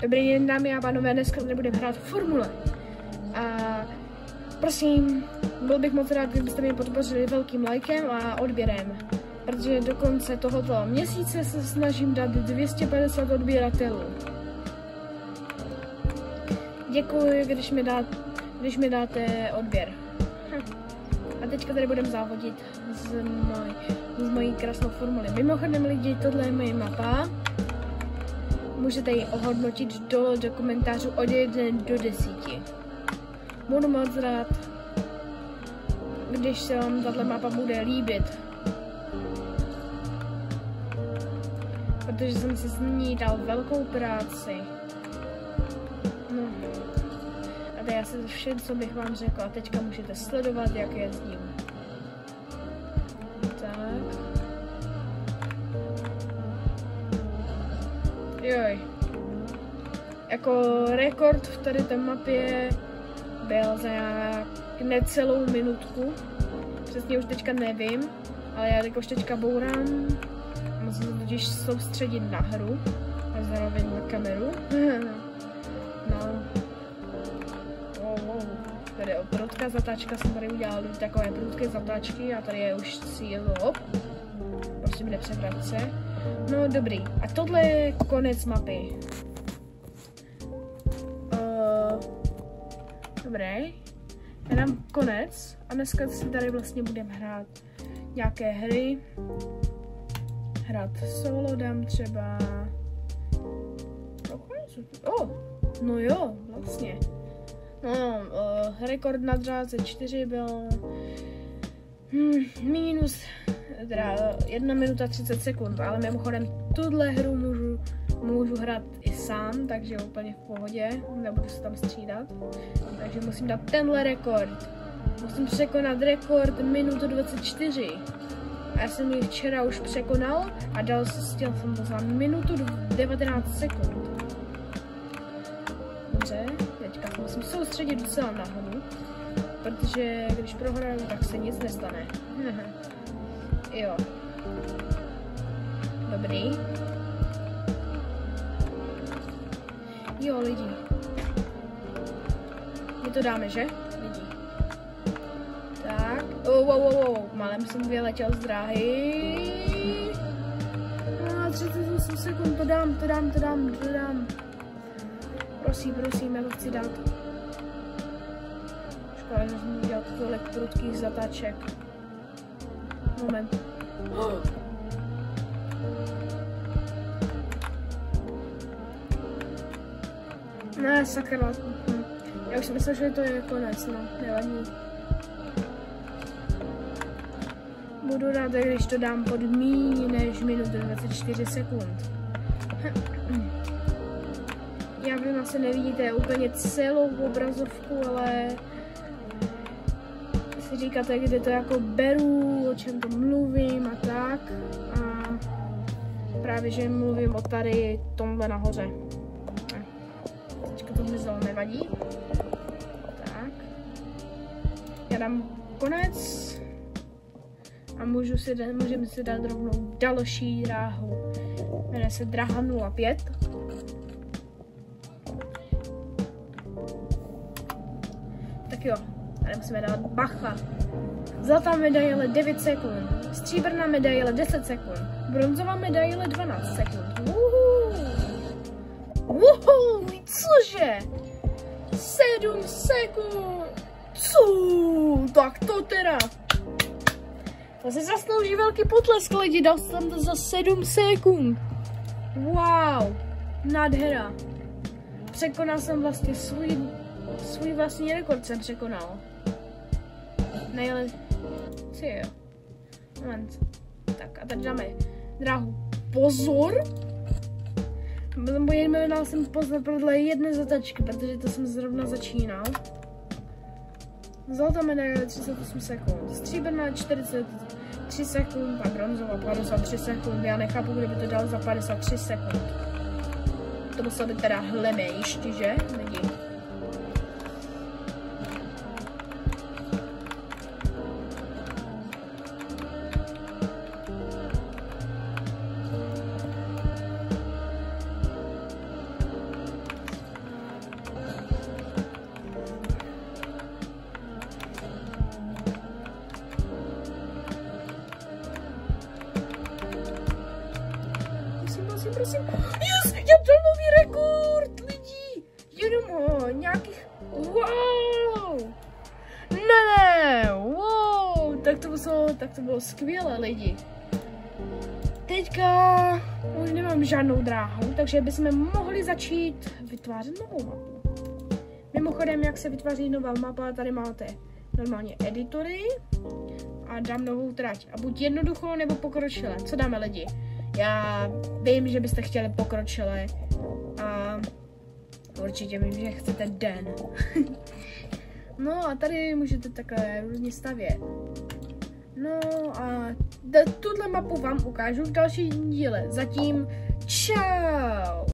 Dobrý den, dámy a pánové, dneska nebudeme hrát formule. A prosím, byl bych moc rád, kdybyste mě podpořili velkým lajkem a odběrem. Protože do konce tohoto měsíce se snažím dát 250 odběratelů. Děkuji, když mi dáte odběr. A teďka tady budeme závodit s mojí krásnou formuli. Mimochodem lidi, tohle je moje mapa. Můžete ji ohodnotit do komentářů od 1 do 10. Budu moc rád, když se vám tato mapa bude líbit. Protože jsem si z ní dal velkou práci. No. A to je asi vše, co bych vám řekl. A teďka můžete sledovat, jak jezdím. Tak. Joj. Jako rekord v tady té mapě byl za necelou minutku. Přesně už teďka nevím, ale já jakož teďka bourám. Musím se totiž soustředit na hru a zároveň na kameru. No. Wow. Tady je prudká zatáčka, jsem tady udělal takové prudké zatáčky a tady je už cíl. Prosím, nepřevrať se. No dobrý, a tohle je konec mapy. Dobrý. Já dám konec a dneska si tady vlastně budeme hrát nějaké hry. Hrát solo dám třeba... No jo, vlastně. No, rekord na dráze 4 byl... minus... teda 1 minuta 30 sekund, ale mimochodem tuhle hru můžu hrát i sám, takže úplně v pohodě, nebudu se tam střídat. Takže musím dát tenhle rekord. Musím překonat rekord minutu 24. A já jsem ji včera už překonal a chtěl jsem to za minutu 19 sekund. Dobře, teďka musím soustředit docela na hru, protože když prohraju, tak se nic nestane. Jo. Dobrý. Jo, lidi. My to dáme, že? Lidi. Tak. Wow. Málem jsem vyletěl z dráhy. 38 sekund, to dám. Prosím, já to chci dát. Škoda, že jsem udělal tolik prudkých zatáček. Moment. Ne, sakra. Já už jsem myslel, že to je konec, no. Nevadí. Budu rád, když to dám pod míň než minutu 24 sekund. Já vím, asi nevidíte úplně celou obrazovku, ale si říkáte, kde to jako beru, o čem to mluvím a tak. A právě, že mluvím o tady tomhle nahoře. Teďka to zmizelo, nevadí. Tak. Já dám konec. A můžeme si dát rovnou další dráhu. Jmenuje se dráha 05. Tak jo. Tady musíme dát bacha. Zlatá medaile 9 sekund, stříbrná medaile 10 sekund, bronzová medaile 12 sekund. Cože? 7 sekund. Co? Tak to teda. To si zaslouží velký potlesk, lidi, dal jsem to za 7 sekund. Wow, nádhera. Překonal jsem vlastně svůj vlastní rekord jsem překonal. Nejle... Co je? Moment. Tak a tady dáme dráhu. Pozor! Jmenoval jsem pozor podle jedné zatačky, protože to jsem zrovna začínal. Zlatá medaile 38 sekund, stříbrná 43 sekund a bronzová 53 sekund. Já nechápu, kdyby to dal za 53 sekund. To muselo být teda hlemejší, že? Lidi. nějakých... Wow! Ne, wow! Tak to bylo skvělé, lidi. Teďka už nemám žádnou dráhu, takže bychom mohli začít vytvářet novou mapu. Mimochodem, jak se vytváří nová mapa, tady máte normálně editory a dám novou trať. A buď jednoduchou nebo pokročilé. Co dáme, lidi? Já vím, že byste chtěli pokročilé a určitě vím, že chcete den. No a tady můžete takhle různě stavět. No a tuhle mapu vám ukážu v dalším díle. Zatím čau!